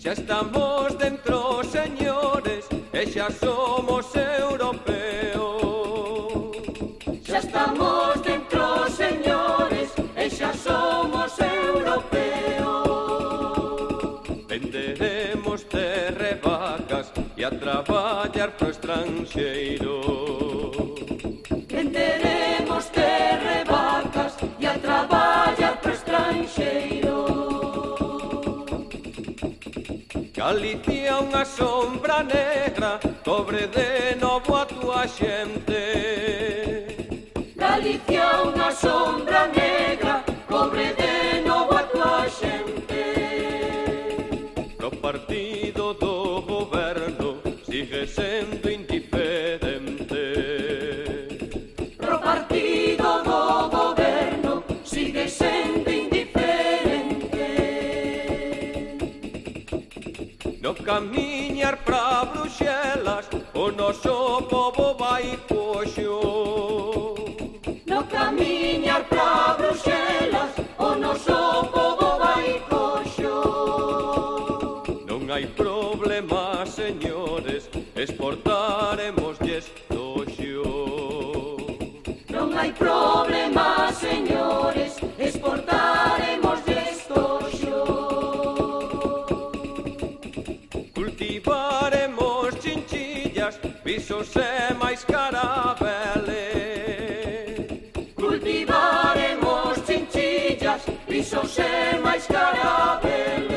Xa estamos dentro, señores, e xa somos europeos. Xa estamos dentro, señores, e xa somos europeos. Venderemos terra e vacas e a traballar pro estranxeiro. Venderemos terra e vacas e a traballar pro estranxeiro. Galicia unha sombra negra, cobre de novo a túa xente. Galicia unha sombra negra, cobre de novo a túa xente. O partido do goberno sigue sendo indiferente. Pro partido do goberno sigue sendo indiferente. No camiñar pra Bruxelas, o noso pobo vai coxo. No camiñar pra Bruxelas, o noso pobo vai coxo. Non hai problema, señores, exportaremos toxo. Non hai problema, señores, exportaremos destoxo. Cultivaremos chinchillas, pisos e máis carabeles. Cultivaremos chinchillas, pisos e máis carabeles.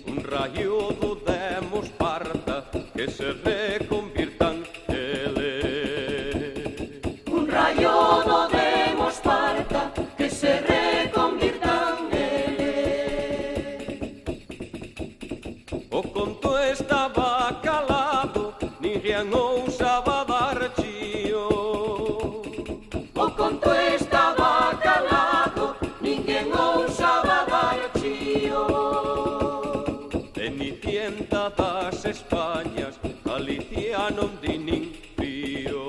Un rayo do demos parta que se reconvirtan eles. Un rayo do demos parta que se reconvirtan eles. O conto estaba calado, ninguén ousaba dar chío. O conto estaba calado, ninguén ousaba dar chío. Cenicienta das Españas, Galicia non di nin fío.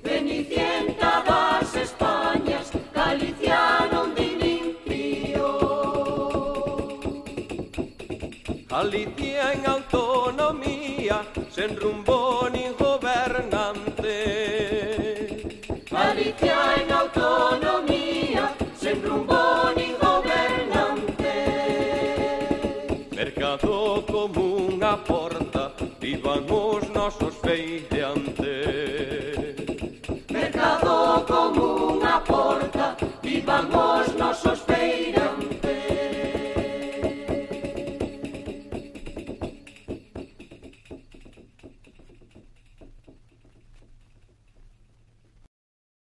Cenicienta das Españas, Galicia non di nin fío. Galicia en autonomía, sen rumbo nin